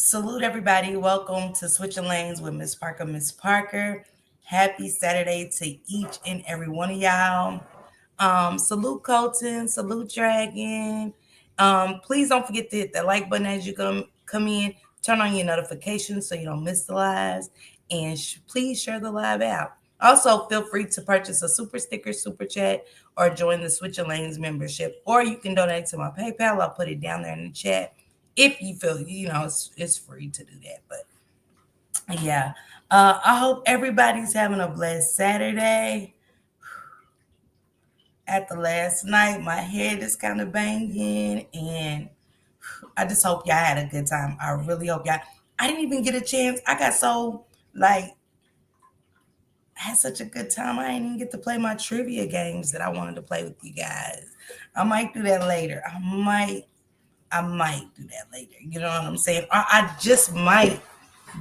Salute everybody. Welcome to Switching Lanes with Miss Parker. Miss Parker. Happy Saturday to each and every one of y'all. Salute Colton. Salute Dragon. Please don't forget to hit that like button as you come in. Turn on your notifications so you don't miss the lives. And please share the live out. Also, feel free to purchase a super sticker, super chat, or join the Switching Lanes membership. Or you can donate to my PayPal. I'll put it down there in the chat if you feel it's free to do that. But yeah, I hope everybody's having a blessed Saturday. At the last night, my head is kind of banging, and I just hope y'all had a good time. I really hope y'all. I didn't even get a chance. I got so like I had such a good time. I didn't even get to play my trivia games that I wanted to play with you guys. I might do that later. I might do that later. You know what I'm saying? I just might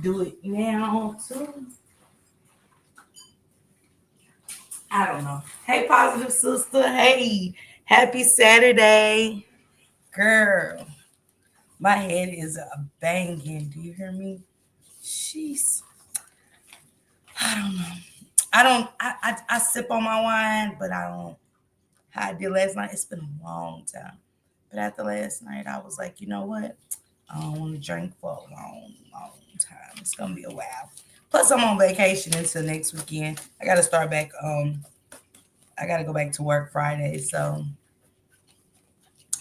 do it now too. I don't know. Hey, positive sister. Hey, happy Saturday, girl. My head is a banging. Do you hear me? Jeez. I don't know. I don't. I sip on my wine, but I don't. How I did last night. It's been a long time. But after last night, I was like, you know what? I don't want to drink for a long time. It's gonna be a while. Plus, I'm on vacation until next weekend. I got to start back. I got to go back to work Friday, so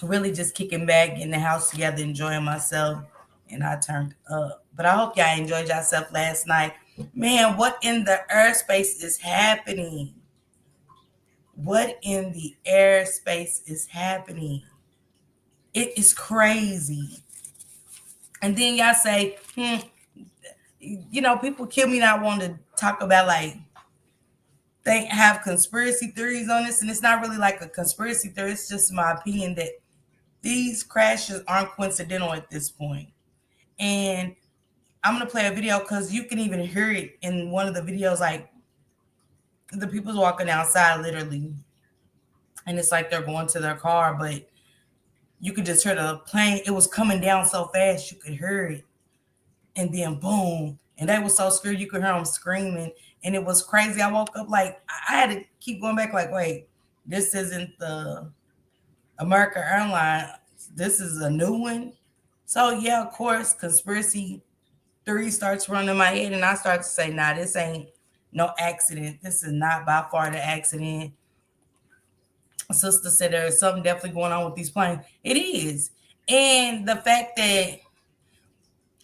really just kicking back, getting the house together, enjoying myself, and I turned up. But I hope y'all enjoyed yourself last night. Man, what in the airspace is happening? What in the airspace is happening? It is crazy. And then y'all say, people kill me not wanting to talk about like they have conspiracy theories on this, and it's not really like a conspiracy theory. It's just my opinion that these crashes aren't coincidental at this point. And I'm gonna play a video because you can even hear it in one of the videos. Like the people's walking outside, literally, and it's like they're going to their car, but you could just hear the plane. It was coming down so fast you could hear it, and then boom, and they were so scared you could hear them screaming, and it was crazy. I woke up like I had to keep going back. Like, wait, this isn't the American Airlines. This is a new one. So yeah, of course, conspiracy theory starts running in my head, and I start to say, "Nah, this ain't no accident. This is not by far the accident." Sister said there's something definitely going on with these planes. It is, and the fact that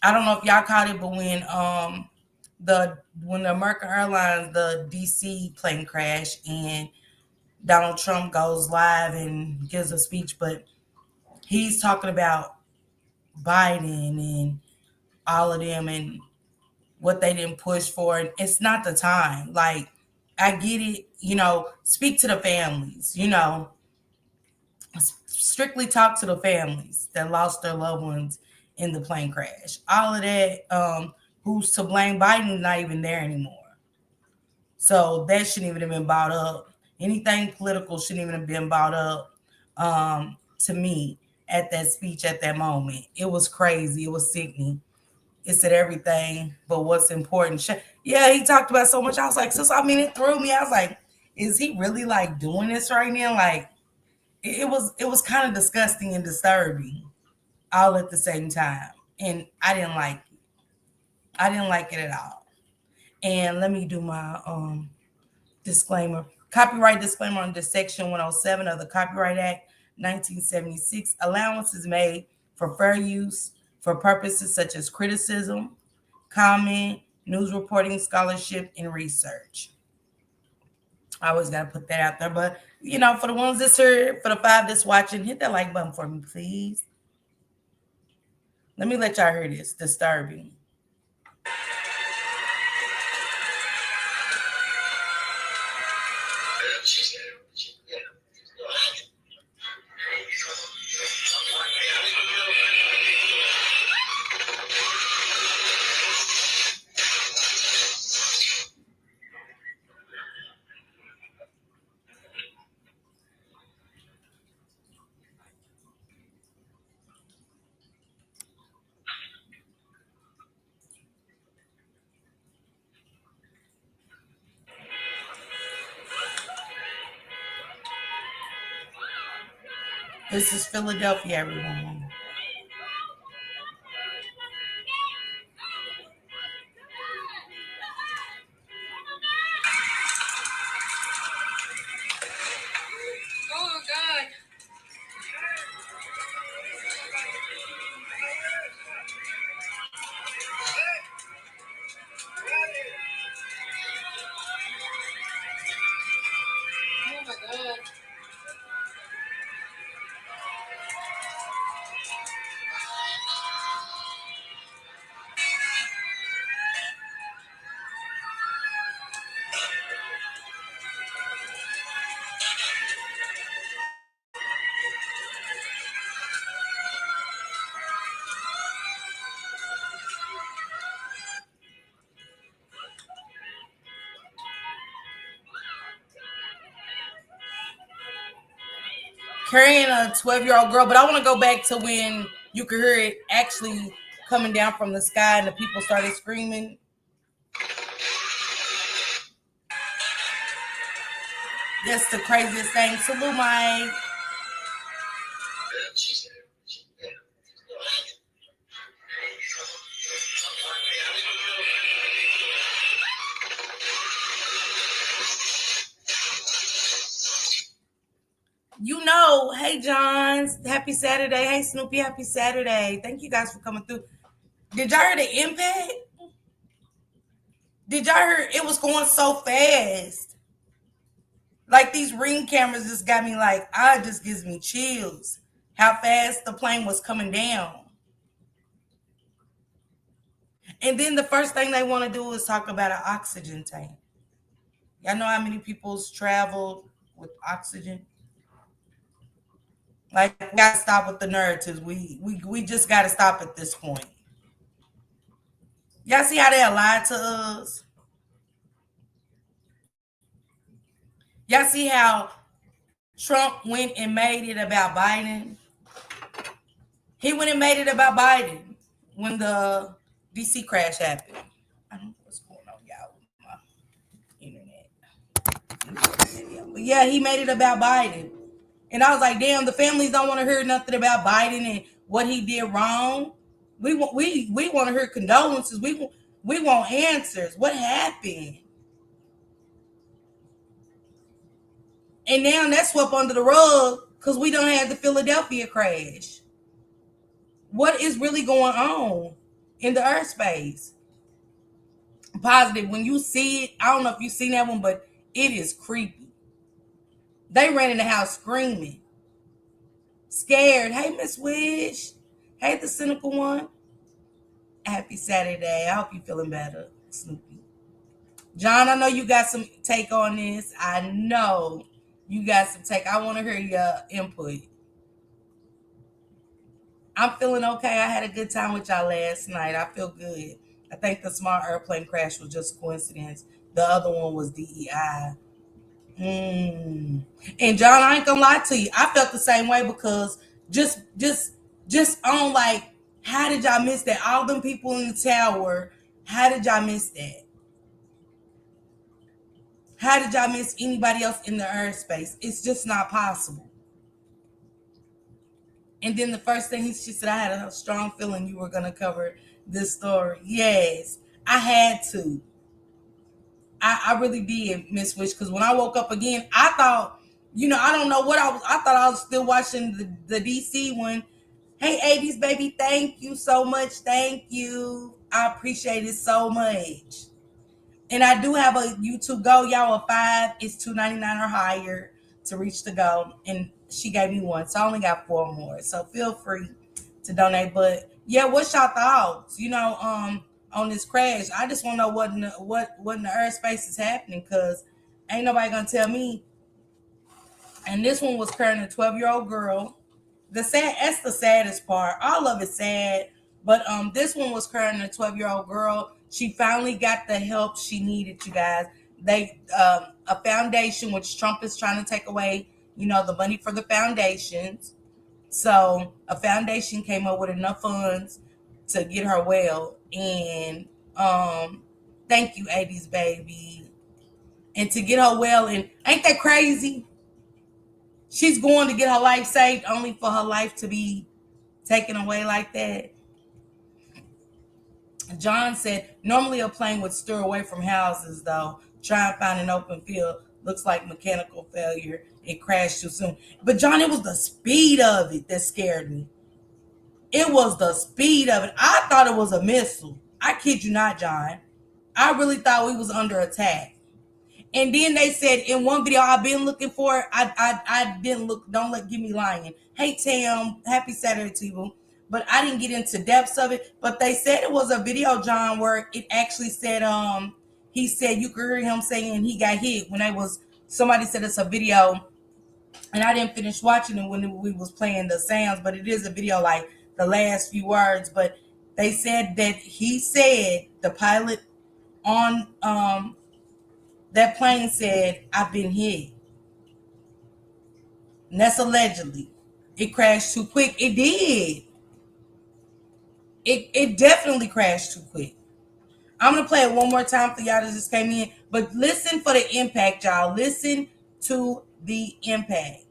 I don't know if y'all caught it, but when the American Airlines the DC plane crashed and Donald Trump goes live and gives a speech, but he's talking about Biden and all of them and what they didn't push for. And it's not the time. Like, I get it, speak to the families, strictly talk to the families that lost their loved ones in the plane crash. All of that, who's to blame? Biden is not even there anymore. So that shouldn't even have been brought up. Anything political shouldn't even have been brought up to me at that speech at that moment. It was crazy. It was sickening. It said everything but what's important. Yeah, he talked about so much. I was like, sis, it threw me. I was like, is he really like doing this right now? Like, it was kind of disgusting and disturbing all at the same time. And I didn't like it. I didn't like it at all. And let me do my disclaimer. Copyright disclaimer under Section 107 of the Copyright Act 1976. Allowance is made for fair use for purposes such as criticism, comment, news reporting, scholarship, and research. I always got to put that out there. But, for the ones that's here, for the 5 that's watching, hit that like button for me, please. Let me let y'all hear this. Disturbing. This is Philadelphia, everyone. Carrying a 12-year-old girl, but I want to go back to when you could hear it actually coming down from the sky and the people started screaming. That's the craziest thing. Salute, Mike. Hey Johns, happy Saturday. Hey Snoopy, happy Saturday. Thank you guys for coming through. Did y'all hear the impact? Did y'all hear it was going so fast? Like these ring cameras just got me like, it just gives me chills. How fast the plane was coming down. And then the first thing they want to do is talk about an oxygen tank. Y'all know how many people's traveled with oxygen? Like, we gotta stop with the narratives. We just gotta stop at this point. Y'all see how they lied to us? Y'all see how Trump went and made it about Biden? He went and made it about Biden when the DC crash happened. I don't know what's going on, y'all, with my internet. But yeah, he made it about Biden. And I was like, damn, the families don't want to hear nothing about Biden and what he did wrong. We want to hear condolences. We want answers. What happened? And now that's swept under the rug because we don't have the Philadelphia crash. What is really going on in the airspace? Positive. When you see it, I don't know if you've seen that one, but it is creepy. They ran in the house screaming, scared. Hey, Miss Wish. Hey, the cynical one. Happy Saturday. I hope you're feeling better, Snoopy. John, I know you got some take on this. I know you got some take. I want to hear your input. I'm feeling okay. I had a good time with y'all last night. I feel good. I think the small airplane crash was just coincidence. The other one was DEI. And John, I ain't gonna lie to you. I felt the same way because just on like, how did y'all miss that? All them people in the tower. How did y'all miss that? How did y'all miss anybody else in the airspace? It's just not possible. And then the first thing she said, I had a strong feeling you were going to cover this story. Yes, I had to. I really did, Miss Wish, because when I woke up again, I thought, I don't know what I was. I thought I was still watching the DC one. Hey, 80s baby, thank you so much. Thank you. I appreciate it so much. And I do have a YouTube goal, y'all. A 5 is $2.99 or higher to reach the goal. And she gave me one, so I only got 4 more. So feel free to donate. But yeah, what's y'all thoughts? On this crash. I just want to know what in the airspace is happening, because ain't nobody gonna tell me. And this one was carrying a 12-year-old girl. That's the saddest part. All of it's sad, but this one was carrying a 12-year-old girl. She finally got the help she needed, you guys. They a foundation, which Trump is trying to take away, the money for the foundations. So a foundation came up with enough funds to get her well. And thank you, 80s baby. And to get her well, and ain't that crazy? She's going to get her life saved only for her life to be taken away like that. John said, normally a plane would steer away from houses, though. Try and find an open field. Looks like mechanical failure. It crashed too soon. But, John, it was the speed of it that scared me. It was the speed of it. I thought it was a missile. I kid you not, John. I really thought we was under attack. And then they said in one video I've been looking for it. I didn't look. Don't let give me lying. Hey Tam, happy Saturday to you. But I didn't get into depths of it. But they said it was a video, John, where it actually said he said you could hear him saying he got hit when they was somebody said it's a video, and I didn't finish watching it when we was playing the sounds. But it is a video like the last few words. But they said that he said the pilot on that plane said, I've been hit. And that's allegedly. It crashed too quick. It did. It definitely crashed too quick. I'm going to play it one more time for y'all that just came in. But listen for the impact, y'all. Listen to the impact.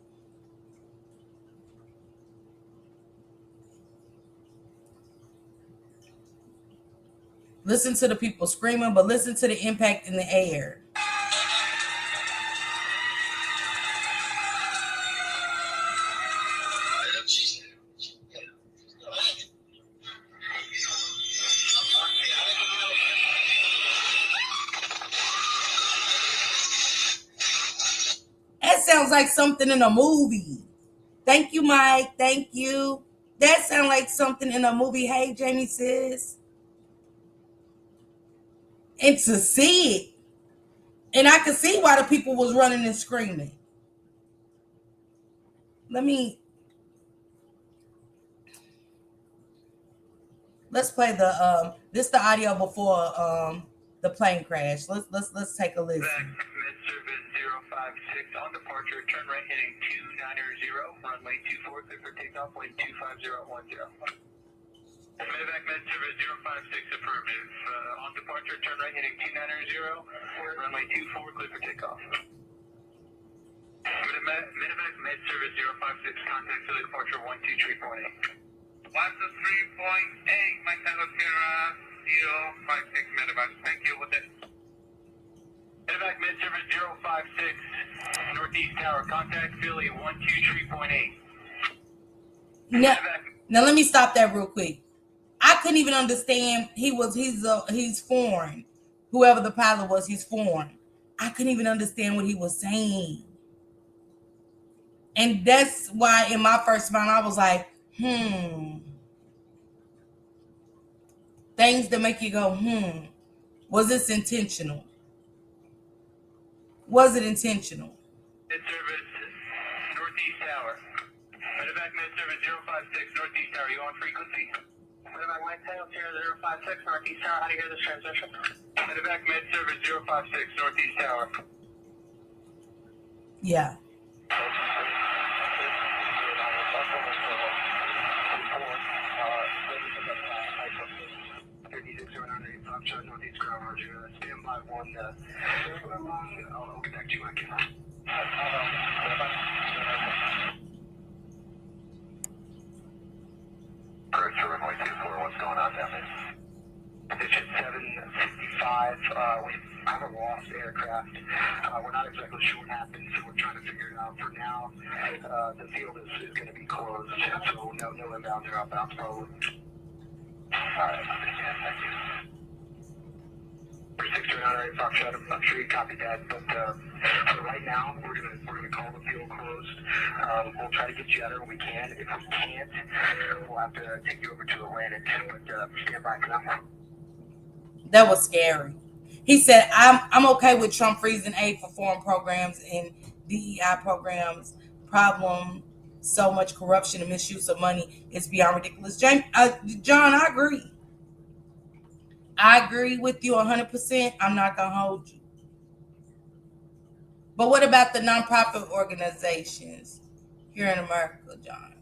Listen to the people screaming, but listen to the impact in the air. That sounds like something in a movie. Thank you, Mike. Thank you. That sounds like something in a movie. Hey, Jamie says. And to see it. And I could see why the people was running and screaming. Let's play the this the audio before the plane crash. Let's take a listen. Mid-service 056 on departure, turn right heading 290, runway 24, clear for takeoff, wind 25010. Medevac mid-service 056 affirmative. On departure, turn right heading 290, runway 24, clear for takeoff. Medevac mid-service 056, contact to departure 123.8. 123.8, my fellow Sierra 056 Medevac. Thank you. With it. Medevac mid-service 056, Northeast Tower, contact Philly 123.8. Now let me stop that real quick. I couldn't even understand. He's foreign. Whoever the pilot was, he's foreign. I couldn't even understand what he was saying. And that's why in my first mind, I was like, Things that make you go, Was this intentional? Was it intentional? Mid-service, Northeast Tower. Medevac mid-service 056, Northeast Tower. You on frequency? Medevac mid-service 056, Northeast Tower. How do you hear this transmission? Medevac mid-service 056, Northeast Tower. Yeah. Northeast ground, Roger. Stand by one. I'll connect you. I can. Correct, runway 24. What's going on down there? Position 765. We have a lost aircraft. We're not exactly sure what happened, so we're trying to figure it out. For now, the field is going to be closed, so no inbound or outbound probably. All right. Thank you. 629 Foxtrot, I'm sure you copied that, but for right now, we're gonna call the field closed. We'll try to get you out there when we can. If we can't, we'll have to take you over to Atlantic. But stand by for that. That was scary. He said, I'm okay with Trump freezing aid for foreign programs and DEI programs. Problem, so much corruption and misuse of money is beyond ridiculous. John, I agree. I agree with you 100%. I'm not going to hold you. But what about the nonprofit organizations here in America, John?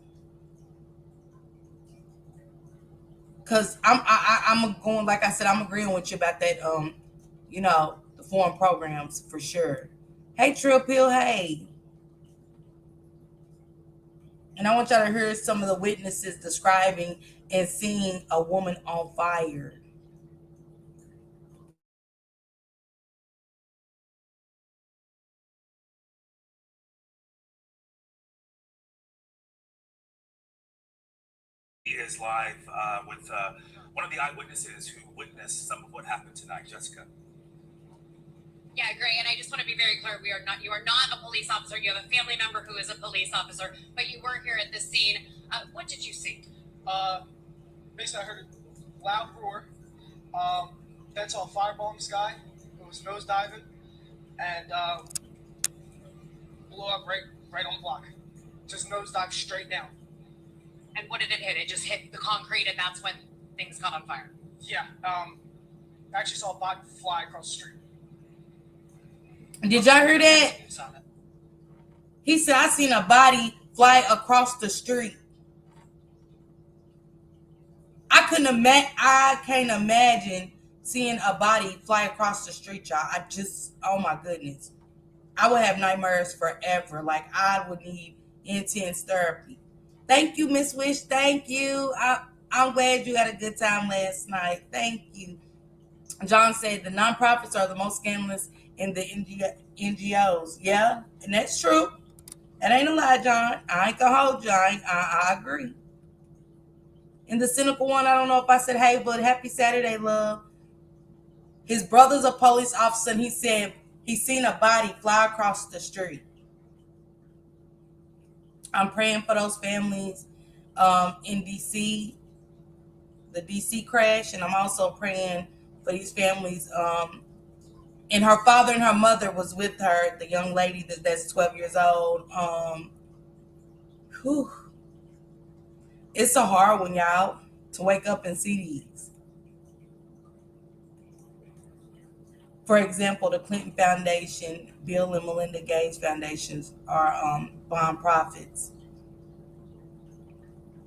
Because I'm going, like I said, I'm agreeing with you about that, the foreign programs for sure. Hey, Trill Pill, hey. And I want y'all to hear some of the witnesses describing and seeing a woman on fire. He is live with one of the eyewitnesses who witnessed some of what happened tonight, Jessica. Yeah, great. And I just want to be very clear: you are not a police officer. You have a family member who is a police officer, but you were here at this scene. What did you see? Basically, I heard a loud roar. Then saw a fireball in the sky. It was nosediving and blew up right on the block. Just nosedived straight down. And what did it hit? It just hit the concrete, and that's when things caught on fire. Yeah. Actually saw a body fly across the street. Did y'all hear that? He said, I seen a body fly across the street. I can't imagine seeing a body fly across the street, y'all. Oh my goodness. I would have nightmares forever. Like, I would need intense therapy. Thank you, Miss Wish. Thank you. I'm glad you had a good time last night. Thank you. John said the nonprofits are the most scandalous in the NGOs. Yeah, and that's true. That ain't a lie, John. I ain't gonna hold you. I agree. And the cynical one, I don't know if I said, hey, but happy Saturday, love. His brother's a police officer, and he said he seen a body fly across the street. I'm praying for those families in DC, the DC crash, and I'm also praying for these families. And her father and her mother was with her, the young lady that's 12 years old. Whew. It's a hard one, y'all, to wake up and see these. For example, the Clinton Foundation, Bill and Melinda Gates Foundations are nonprofits.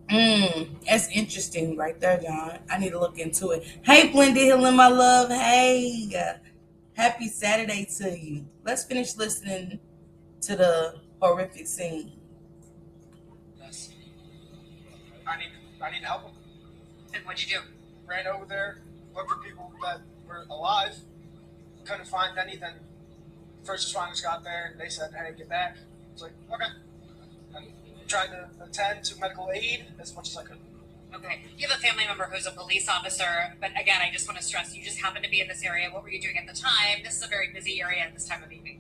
That's interesting right there, John. I need to look into it. Hey, Blended Healing, my love. Hey, happy Saturday to you. Let's finish listening to the horrific scene. Yes. I need help him. And what'd you do? Ran over there, looked for people that were alive. Couldn't find any. Then first responders got there and they said, "Hey, get back." I was like, "Okay." And tried to attend to medical aid as much as I could. Okay. You have a family member who's a police officer, but again, I just want to stress you just happened to be in this area. What were you doing at the time? This is a very busy area at this time of evening.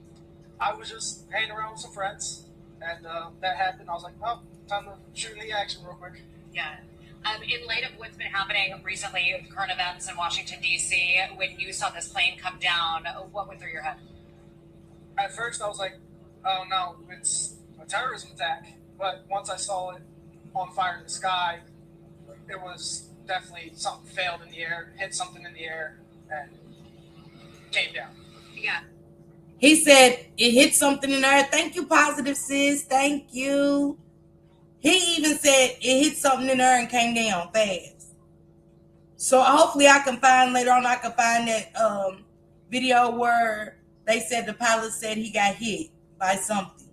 I was just hanging around with some friends, and that happened. I was like, "Oh, time to shoot in the action real quick." Yeah. In light of what's been happening recently with current events in Washington, D.C., when you saw this plane come down, what went through your head? At first, I was like, "Oh no, it's a terrorism attack." But once I saw it on fire in the sky, it was definitely something failed in the air, hit something in the air, and came down. Yeah. He said it hit something in there. Thank you, Positive Sis. Thank you. He even said it hit something in there and came down fast. So hopefully I can find later on, I can find that video where they said the pilot said he got hit by something.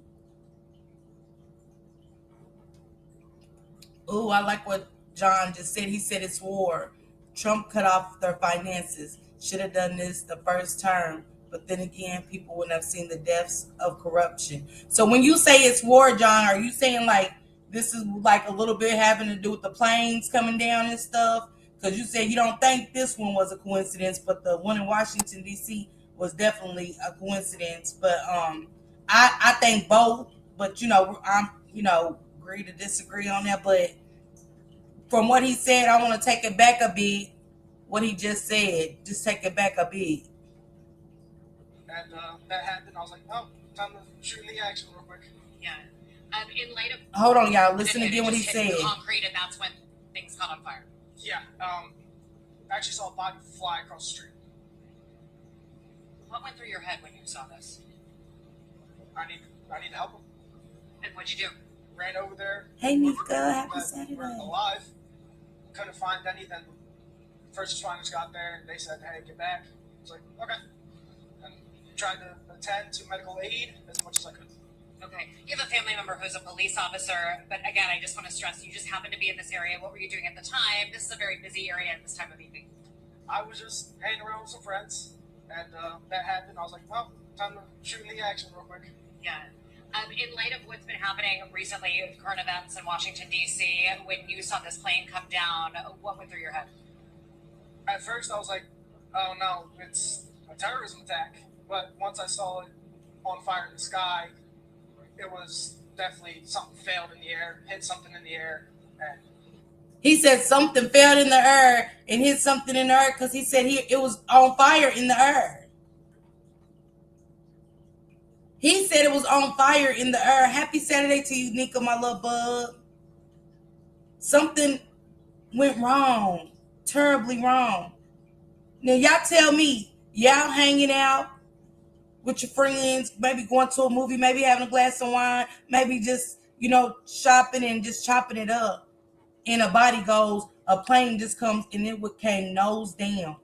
Ooh, I like what John just said. He said it's war. Trump cut off their finances. Should have done this the first term. But then again, people wouldn't have seen the deaths of corruption. So when you say it's war, John, are you saying like this is like a little bit having to do with the planes coming down and stuff? Because you said you don't think this one was a coincidence, but the one in Washington, D.C. was definitely a coincidence. But I think both. But I'm agree to disagree on that. But from what he said, I want to take it back a bit. What he just said, just take it back a bit. And that happened. I was like, "Oh, time to shoot in the action real quick." Yeah. In light of Hold on, y'all. Listen again what he said. Concrete, and that's when things caught on fire. Yeah. Actually saw a body fly across the street. What went through your head when you saw this? I need help him. And what'd you do? Ran over there. Hey, looked for Nika. people Happy that Saturday. were alive. Couldn't find any. Then first responders got there and they said, "Hey, get back." I was like, "Okay." And tried to attend to medical aid as much as I could. Okay. You have a family member who's a police officer, but again, I just want to stress you just happened to be in this area. What were you doing at the time? This is a very busy area at this time of evening. I was just hanging around with some friends, and that happened. I was like, well, time to shoot in the action real quick. Yeah. In light of what's been happening recently with current events in Washington, D.C., when you saw this plane come down, what went through your head? At first, I was like, oh no, it's a terrorism attack. But once I saw it on fire in the sky, it was definitely something failed in the air, hit something in the air, and He said something fell in the air and hit something in the air because he said it was on fire in the air. He said it was on fire in the air. Happy Saturday to you, Nika, my little bug. Something went wrong, terribly wrong. Now, y'all tell me, y'all hanging out with your friends, maybe going to a movie, maybe having a glass of wine, maybe just, shopping and just chopping it up. And a plane just comes and it came nose down.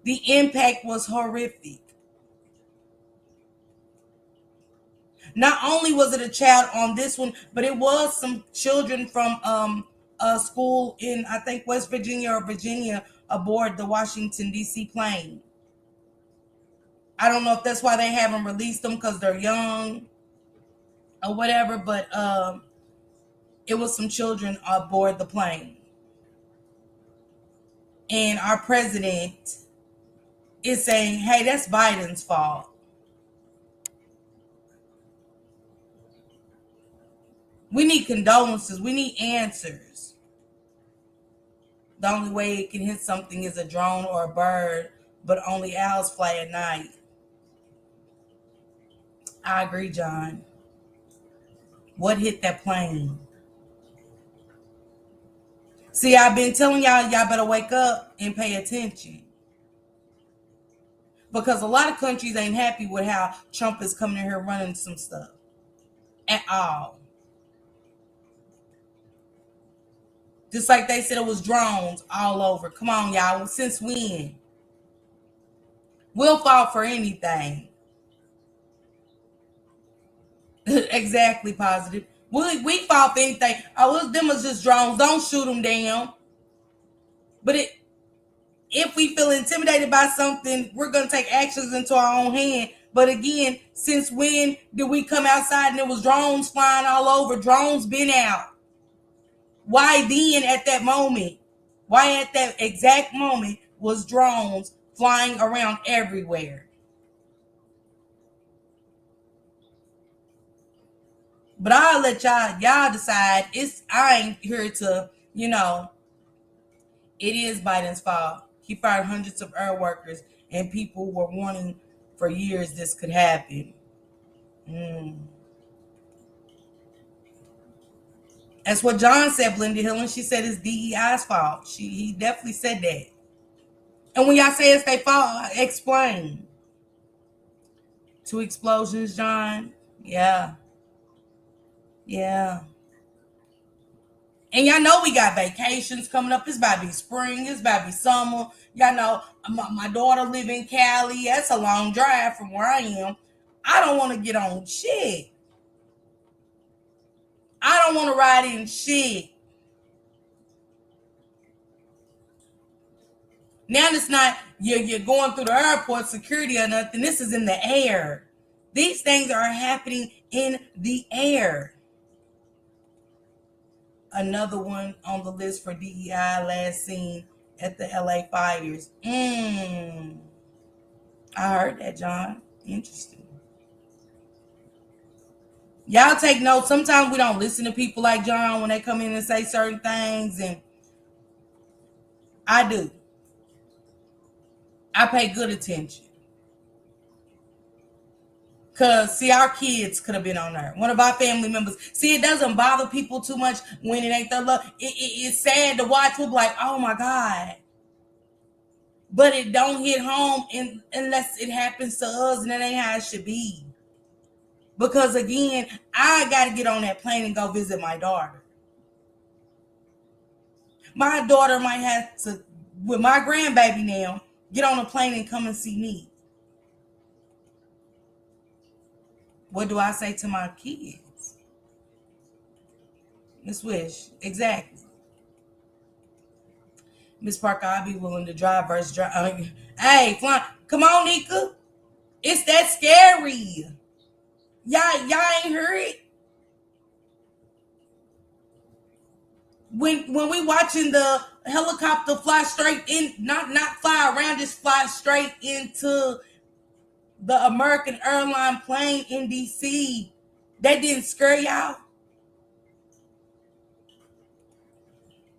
The impact was horrific. Not only was it a child on this one, but it was some children from a school in, I think, West Virginia or Virginia aboard the Washington, D.C. plane. I don't know if that's why they haven't released them because they're young or whatever, but it was some children aboard the plane. And our president is saying, hey, that's Biden's fault. We need condolences. We need answers. The only way it can hit something is a drone or a bird, but only owls fly at night. I agree, John. What hit that plane? See, I've been telling y'all better wake up and pay attention. Because a lot of countries ain't happy with how Trump is coming in here running some stuff. At all. Just like they said it was drones all over. Come on, y'all. Since when? We'll fall for anything. Exactly, positive. We fall for anything. Oh, them was just drones. Don't shoot them down. But if we feel intimidated by something, we're going to take actions into our own hand. But again, since when did we come outside and there was drones flying all over? Drones been out. Why then at that moment? Why at that exact moment was drones flying around everywhere? But I'll let y'all decide. I ain't here to, it is Biden's fault. He fired hundreds of air workers and people were warning for years this could happen. That's what John said, Blenda Hill, and she said it's DEI's fault. He definitely said that. And when y'all say it's their fault, explain. 2 explosions, John. Yeah. And y'all know we got vacations coming up. It's about to be spring. It's about to be summer. Y'all know my daughter live in Cali. That's a long drive from where I am. I don't want to get on shit. I don't want to ride in shit. Now it's not you're going through the airport security or nothing. This is in the air. These things are happening in the air. Another one on the list for DEI last seen at the LA fires. I heard that, John. Interesting. Y'all take notes. Sometimes we don't listen to people like John when they come in and say certain things, and I do. I pay good attention. Because, see, our kids could have been on there. One of our family members. See, it doesn't bother people too much when it ain't their love. It's sad to watch people like, oh, my God. But it don't hit home unless it happens to us, and that ain't how it should be. Because, again, I got to get on that plane and go visit my daughter. My daughter might have to, with my grandbaby now, get on a plane and come and see me. What do I say to my kids? Miss Wish, exactly. Miss Parker, I'll be willing to drive versus drive. Hey, come on, Nika. It's that scary. Y'all ain't heard it. When we watching the helicopter fly straight in, not fly around, just fly straight into the American airline plane in DC, that didn't scare y'all?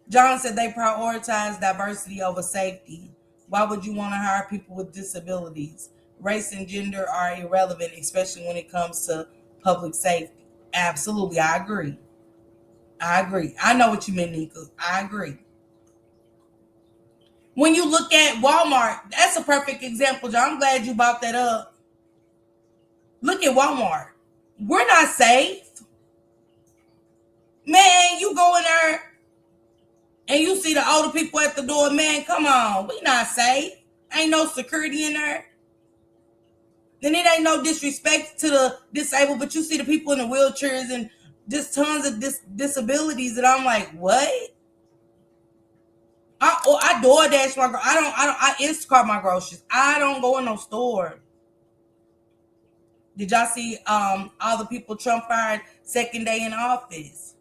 John said they prioritize diversity over safety. Why would you want to hire people with disabilities? Race and gender are irrelevant, especially when it comes to public safety. Absolutely, I agree. I know what you meant, Nika. I agree. When you look at Walmart, that's a perfect example, John. I'm glad you brought that up. Look at Walmart. We're not safe. Man, you go in there and you see the older people at the door. Man, come on. We not safe. Ain't no security in there. Then it ain't no disrespect to the disabled, but you see the people in the wheelchairs and just tons of disabilities that I'm like, what? I DoorDash my. I Instacart my groceries. I don't go in no store. Did y'all see all the people Trump fired second day in office?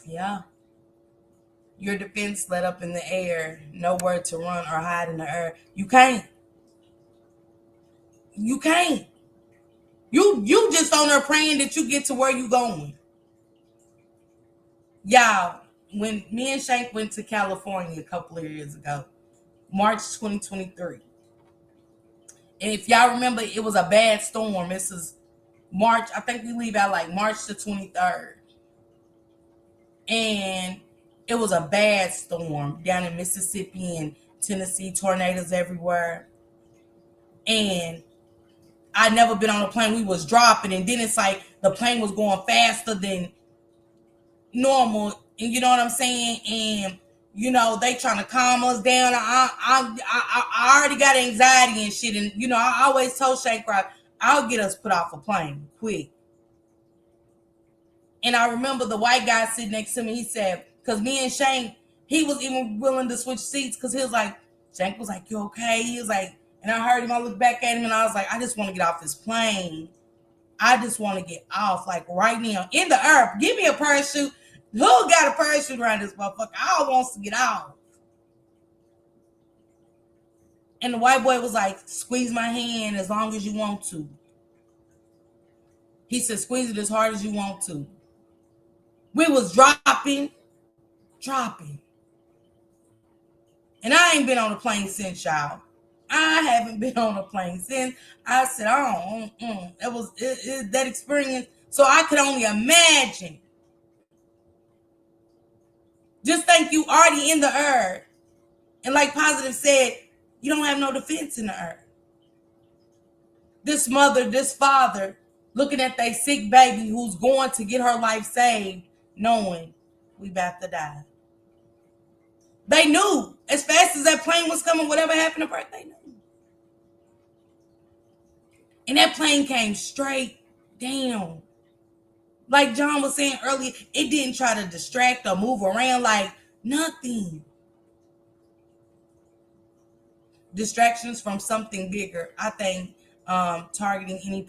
Yeah. Your defense let up in the air, nowhere to run or hide in the air. You can't. You can't. You just on there praying that you get to where you going. Y'all, when me and Shank went to California a couple of years ago, March 2023. And if y'all remember, it was a bad storm. This is March. I think we leave out like March the 23rd. And it was a bad storm down in Mississippi and Tennessee, tornadoes everywhere. And I'd never been on a plane. We was dropping, and then it's like the plane was going faster than normal, and you know what I'm saying? And you know, they trying to calm us down. I already got anxiety and shit, and you know, I always told Shank Rock, I'll get us put off a plane quick. And I remember the white guy sitting next to me, he said, because me and Shank, he was even willing to switch seats because he was like, Shank was like, you okay? He was like, and I heard him, I looked back at him and I was like, I just want to get off this plane. I just want to get off like right now in the earth. Give me a parachute. Who got a parachute around this motherfucker? I wants to get off. And the white boy was like, squeeze my hand as long as you want to. He said, squeeze it as hard as you want to. We was dropping. And I ain't been on a plane since, y'all. I haven't been on a plane since. I said, it was that experience. So I could only imagine. Just think you already in the earth. And like Positive said, you don't have no defense in the earth. This mother, this father, looking at their sick baby who's going to get her life saved, knowing we about to die. They knew as fast as that plane was coming, whatever happened to Bert, they knew. And that plane came straight down. Like John was saying earlier, it didn't try to distract or move around, like nothing. Distractions from something bigger. I think targeting any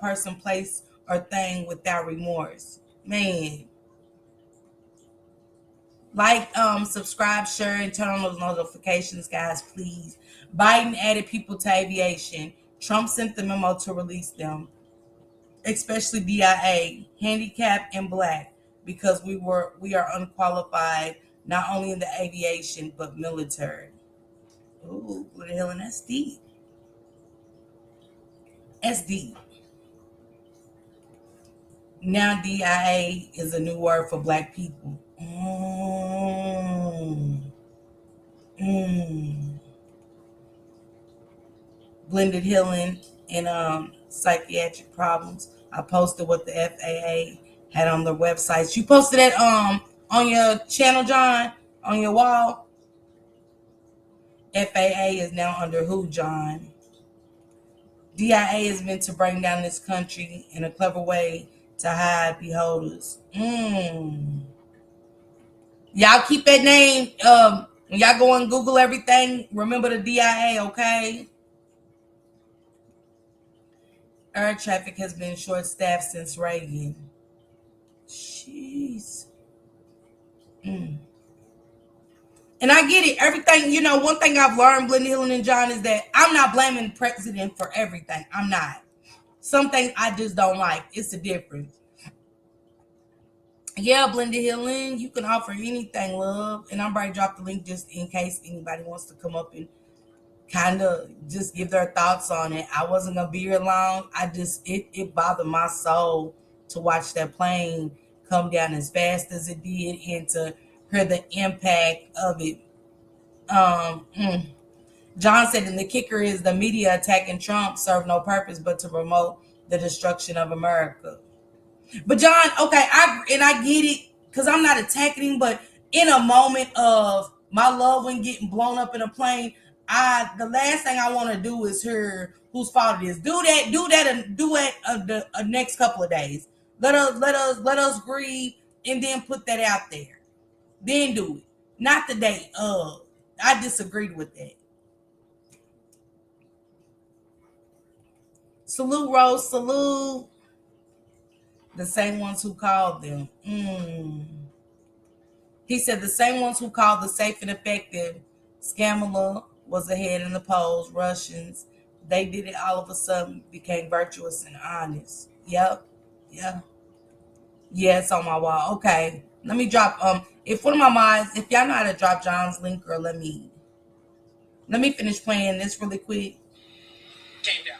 person, place, or thing without remorse. Man. Like, subscribe, share, and turn on those notifications, guys, please. Biden added people to aviation. Trump sent the memo to release them, especially BIA, handicapped and black, because we are unqualified, not only in the aviation, but military. Ooh, what the hell, and that's deep. That's deep. Now DIA is a new word for black people. Blended healing and psychiatric problems. I posted what the FAA had on their websites. You posted that on your channel, John, on your wall. FAA is now under who, John? DIA is meant to bring down this country in a clever way to hide beholders. Y'all keep that name. When y'all go and Google everything, remember the DIA, okay? Air traffic has been short-staffed since Reagan. Jeez. And I get it. Everything, one thing I've learned, Blenda Hill and John, is that I'm not blaming the president for everything. I'm not. Some things I just don't like. It's a difference. Yeah, Blenda Hillen, you can offer anything, love. And I'm about to drop the link just in case anybody wants to come up and kind of just give their thoughts on it. I wasn't gonna be here long. It bothered my soul to watch that plane come down as fast as it did and to hear the impact of it. Um, mm. John said, and the kicker is the media attacking Trump served no purpose but to promote the destruction of America. But John, okay, I get it because I'm not attacking him, but in a moment of my loved one getting blown up in a plane, the last thing I want to do is hear whose fault it is. Do that, and do it the next couple of days. Let us grieve and then put that out there. Then do it, not the day of. I disagreed with that. Salute, Rose. Salute. The same ones who called them. He said the same ones who called the safe and effective Scamala was ahead in the polls. Russians, they did it all of a sudden, became virtuous and honest. Yep. Yeah. Yeah, it's on my wall. Okay. Let me drop if one of my minds, if y'all know how to drop John's link, or let me finish playing this really quick. Came down.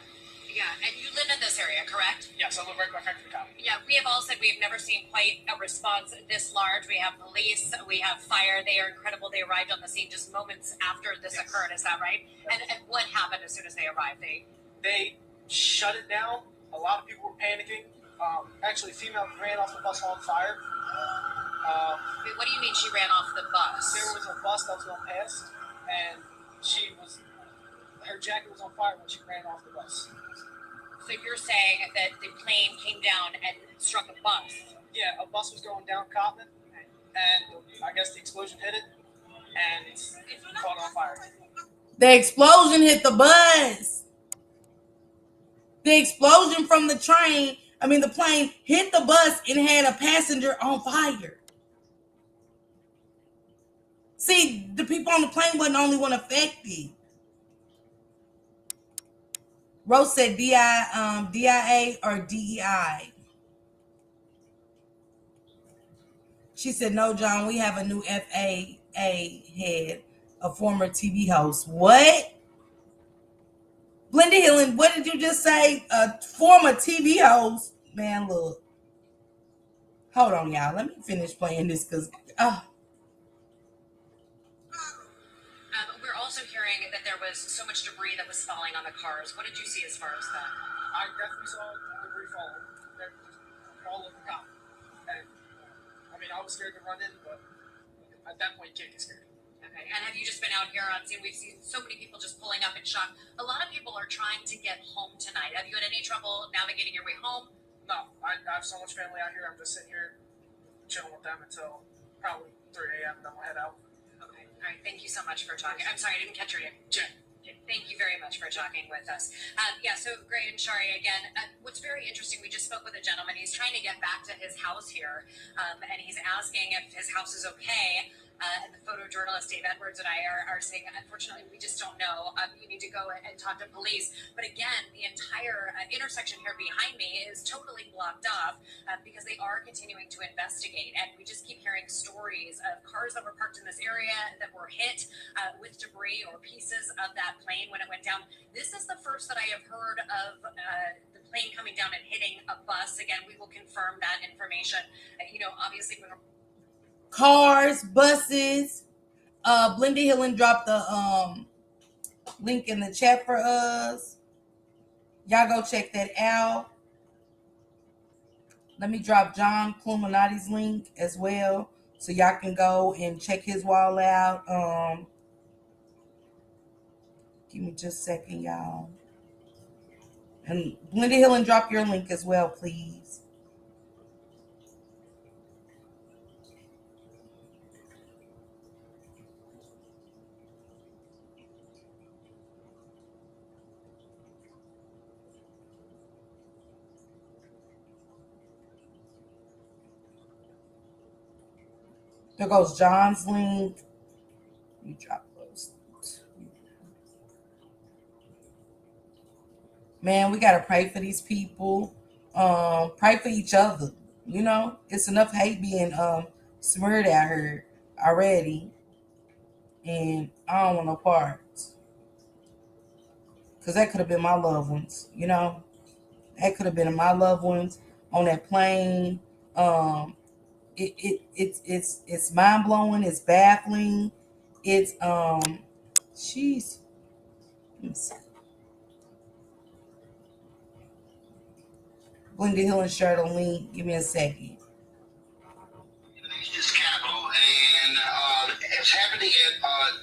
Yeah, and you live in this area, correct? Yes, I live right by Factory Town. Yeah, we have all said we've never seen quite a response this large. We have police, we have fire. They are incredible. They arrived on the scene just moments after this occurred. Is that right? And what happened as soon as they arrived? They shut it down. A lot of people were panicking. Actually, a female ran off the bus on fire. Wait, what do you mean she ran off the bus? There was a bus that was going past, and her jacket was on fire when she ran off the bus. So you're saying that the plane came down and struck a bus? Yeah, a bus was going down Cotman, and I guess the explosion hit it, and it caught on fire. The explosion hit the bus. The explosion from the plane hit the bus and had a passenger on fire. See, the people on the plane wasn't the only one affected. Rose said DIA or DEI. She said, no, John, we have a new FAA head, a former TV host. What? Blenda Hillen, what did you just say? A former TV host? Man, look. Hold on, y'all. Let me finish playing this because... We're also hearing that there was so much debris that was falling on the cars. What did you see as far as that? I definitely saw debris falling. They're just all over the top. And I was scared to run in, but at that point, you can't get scared. Okay, and have you just been out here on scene? We've seen so many people just pulling up in shock. A lot of people are trying to get home tonight. Have you had any trouble navigating your way home? No, I have so much family out here. I'm just sitting here chilling with them until probably 3 a.m. Then we'll head out. Okay, all right. Thank you so much for talking. I'm sorry, I didn't catch your name. Jen. Thank you very much for talking with us. So Gray and Shari, again, what's very interesting, we just spoke with a gentleman. He's trying to get back to his house here, and he's asking if his house is okay. And the photojournalist Dave Edwards and I are saying, unfortunately, we just don't know. You need to go and talk to police. But again, the entire intersection here behind me is totally blocked off because they are continuing to investigate. And we just keep hearing stories of cars that were parked in this area that were hit with debris or pieces of that plane when it went down. This is the first that I have heard of the plane coming down and hitting a bus. Again, we will confirm that information. Obviously, when cars, buses. Blenda Hillen dropped the link in the chat for us. Y'all go check that out. Let me drop John Cluminati's link as well, so y'all can go and check his wall out. Give me just a second, y'all. And Linda Hill, and drop your link as well, please. There goes John's link. You drop those. Man, we gotta pray for these people. Pray for each other. You know, it's enough hate being smeared at her already, and I don't want no parts. Cause that could have been my loved ones. You know, that could have been my loved ones on that plane. Um, it's mind blowing. It's baffling. It's she's. Let me see. Glenda Hill and Shirley link. Give me a second. Nation's capital, and it's happening at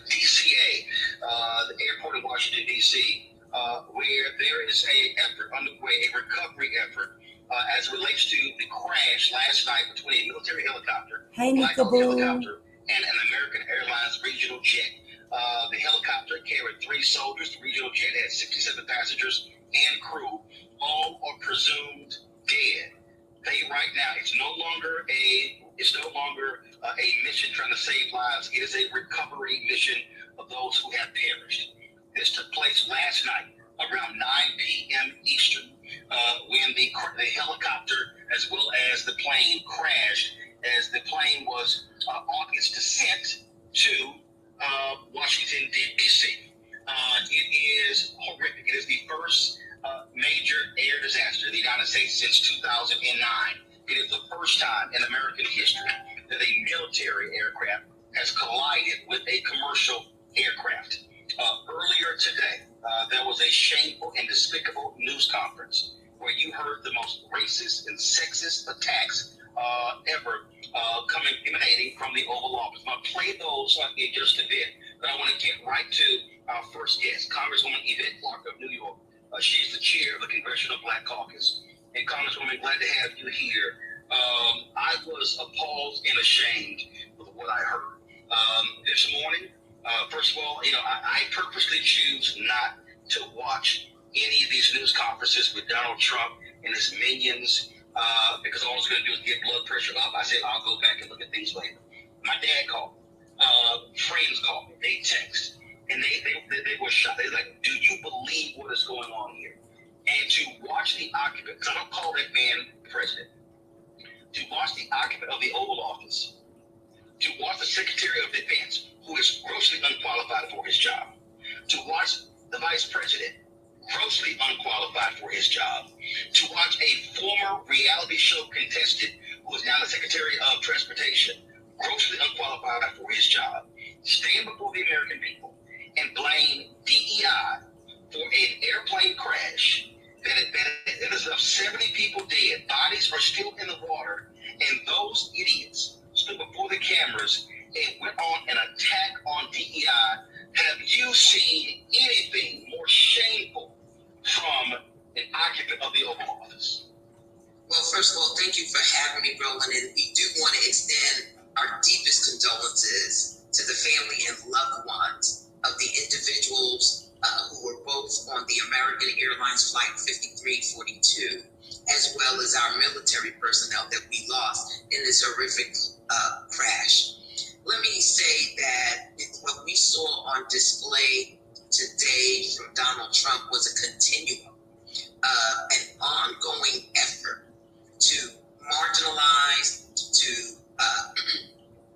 DCA, the airport in Washington, D.C., where there is a effort underway, a recovery effort, as it relates to the crash last night between a military helicopter, Hey, Black Hawk Nicaboo. helicopter, and an American Airlines regional jet. The helicopter carried 3 soldiers. The regional jet had 67 passengers and crew. All are presumed dead. Right now, it's no longer a mission trying to save lives. It is a recovery mission of those who have perished. This took place last night around 9 p.m. Eastern, when the helicopter as well as the plane crashed as the plane was on its descent to Washington, D.C. It is horrific. It is the first major air disaster in the United States since 2009. It is the first time in American history that a military aircraft has collided with a commercial aircraft. Earlier today, there was a shameful and despicable news conference where you heard the most racist and sexist attacks ever emanating from the Oval Office. I'll play those in just a bit, but I want to get right to our first guest, Congresswoman Yvette Clarke of New York. She's the chair of the Congressional Black Caucus. And Congresswoman, glad to have you here. I was appalled and ashamed with what I heard this morning. First of all, I purposely choose not to watch any of these news conferences with Donald Trump and his minions because all it's going to do is get blood pressure up. I said, I'll go back and look at things later. My dad called. Friends called me. They text. And they were shocked. They're like, do you believe what is going on here? And to watch the occupant, because I don't call that man president, to watch the occupant of the Oval Office, to watch the Secretary of Defense, who is grossly unqualified for his job, to watch the Vice President, grossly unqualified for his job, to watch a former reality show contestant, who is now the Secretary of Transportation, grossly unqualified for his job, stand before the American people and blame DEI for an airplane crash that is of 70 people dead. Bodies are still in the water, and those idiots stood before the cameras and went on an attack on DEI. Have you seen anything more shameful from an occupant of the Oval Office? Well, first of all, thank you for having me, Roland, and we do want to extend our deepest condolences to the family and loved ones of the individuals who were both on the American Airlines Flight 5342, as well as our military personnel that we lost in this horrific crash. Let me say that what we saw on display today from Donald Trump was a continuum, an ongoing effort to marginalize, to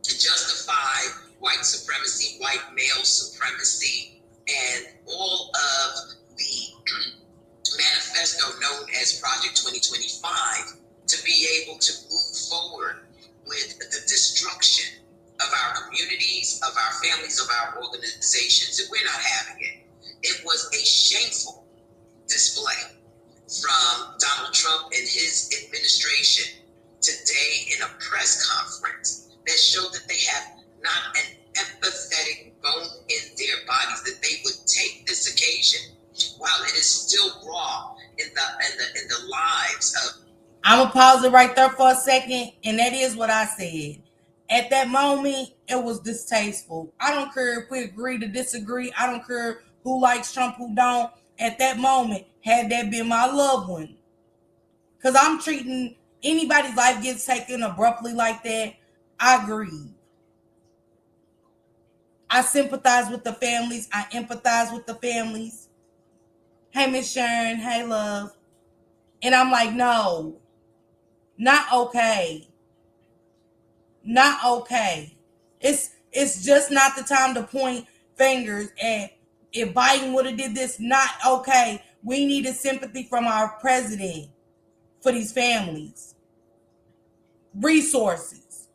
justify white supremacy, white male supremacy, and all of the manifesto known as Project 2025 to be able to move forward with the destruction of our communities, of our families, of our organizations. And we're not having it. It was a shameful display from Donald Trump and his administration today in a press conference that showed that they have not an empathetic bone in their bodies, that they would take this occasion while it is still raw in the rights of. I'm going to pause it right there for a second, and that is what I said. At that moment, it was distasteful. I don't care if we agree to disagree. I don't care who likes Trump, who don't. At that moment, had that been my loved one, because I'm treating anybody's life gets taken abruptly like that, I grieve. I sympathize with the families. I empathize with the families. Hey, Miss Sharon. Hey, love. And I'm like, no, not okay. Not okay. It's just not the time to point fingers at if Biden would have did this. Not okay. We needed sympathy from our president for these families. Resources.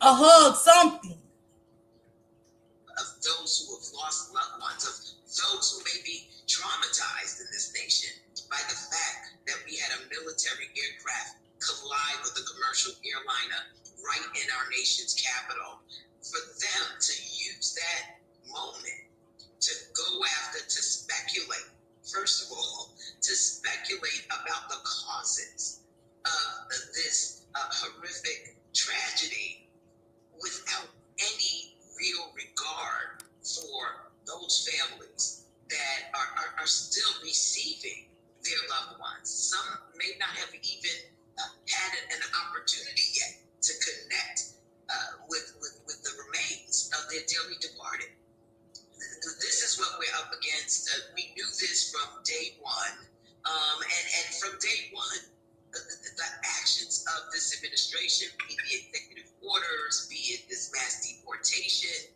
A hug, something. Of those who have lost loved ones, of those who may be traumatized in this nation by the fact that we had a military aircraft collide with a commercial airliner right in our nation's capital. For them to use that moment to go after, to speculate, first of all, to speculate about the causes of this horrific tragedy without any real regard for those families that are still receiving their loved ones. Some may not have even had an opportunity yet to connect with the remains of their dearly departed. This is what we're up against. We knew this from day one. And from day one, the actions of this administration, be it executive orders, be it this mass deportation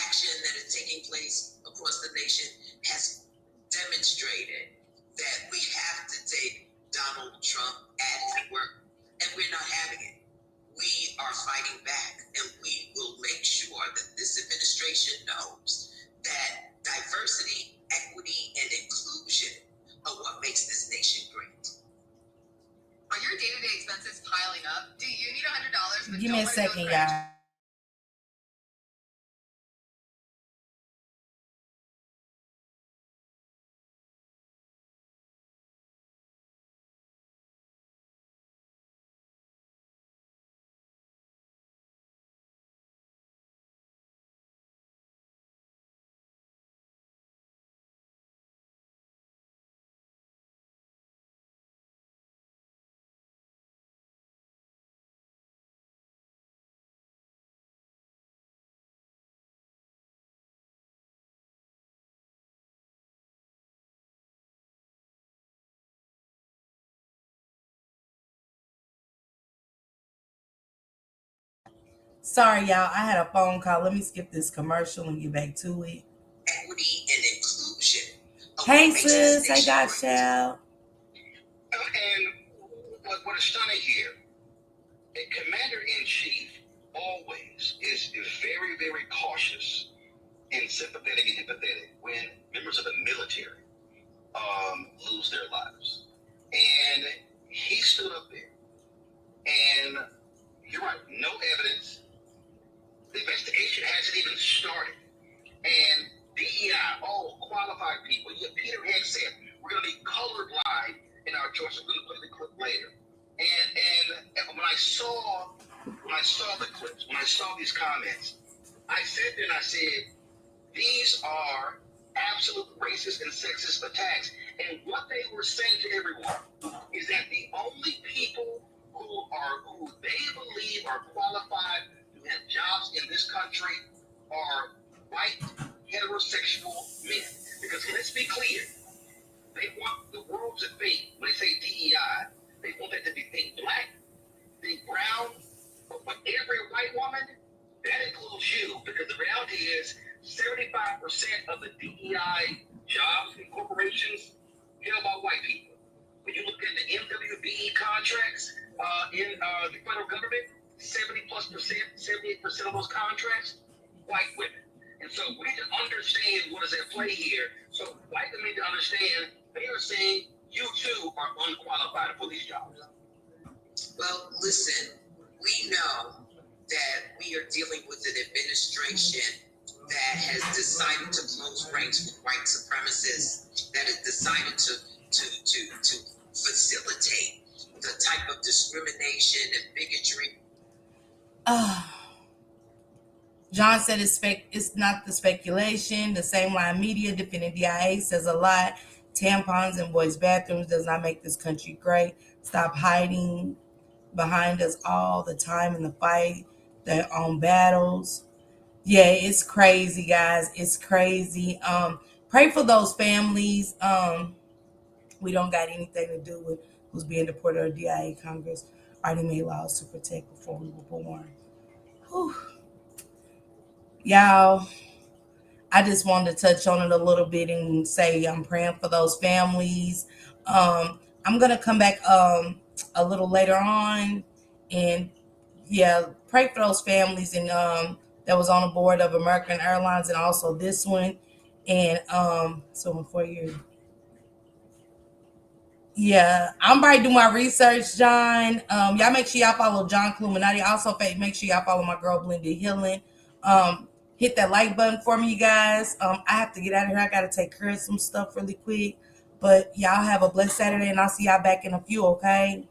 action that is taking place across the nation, has demonstrated that we have to take Donald Trump at his word, and we're not having it. We are fighting back, and we will make sure that this administration knows that diversity, equity, and inclusion are what makes this nation great. Are your day-to-day expenses piling up? Do you need $100? Give me a second, y'all. Sorry, y'all. I had a phone call. Let me skip this commercial and get back to it. Equity and inclusion. Hey, sis. Hey, Godchild. And what is stunning here, a commander-in-chief always is very, very cautious and sympathetic and empathetic when members of the military lose their lives. And he stood up there, and you're right, no evidence. The investigation hasn't even started. And DEI, all qualified people. Peter had said, we're going to be colorblind in our choice. We're going to play the clip later. And when I saw the clips, when I saw these comments, I sat there and I said, these are absolute racist and sexist attacks. And what they were saying to everyone is that the only people who they believe are qualified to have jobs in this country are white heterosexual men. Because let's be clear, they want the world to think, when they say DEI, they want that to be think black, think brown, but for every white woman, that includes you. Because the reality is 75% of the DEI jobs in corporations held by white people. When you look at the MWBE contracts in the federal government, 78% of those contracts, white women. And so we need to understand what is at play here. So white women need to understand they are saying you too are unqualified for these jobs. Well, listen, we know that we are dealing with an administration that has decided to close ranks with white supremacists, that has decided to facilitate the type of discrimination and bigotry. John said it's not the speculation. The same line media defending DIA says a lot. Tampons in boys' bathrooms does not make this country great. Stop hiding behind us all the time in the fight, their own battles. Yeah, it's crazy, guys. It's crazy. Pray for those families. We don't got anything to do with who's being deported or DIA. Congress already made laws to protect before we were born. Whew. Y'all, I just wanted to touch on it a little bit and say I'm praying for those families. I'm gonna come back a little later on and yeah, pray for those families and that was on the board of American Airlines and also this one. And so in 4 years. Yeah, I'm about to do my research, John. Y'all make sure y'all follow John Cluminati. Also, make sure y'all follow my girl Blended Healing. Hit that like button for me, you guys. I have to get out of here. I gotta take care of some stuff really quick. But y'all have a blessed Saturday, and I'll see y'all back in a few. Okay.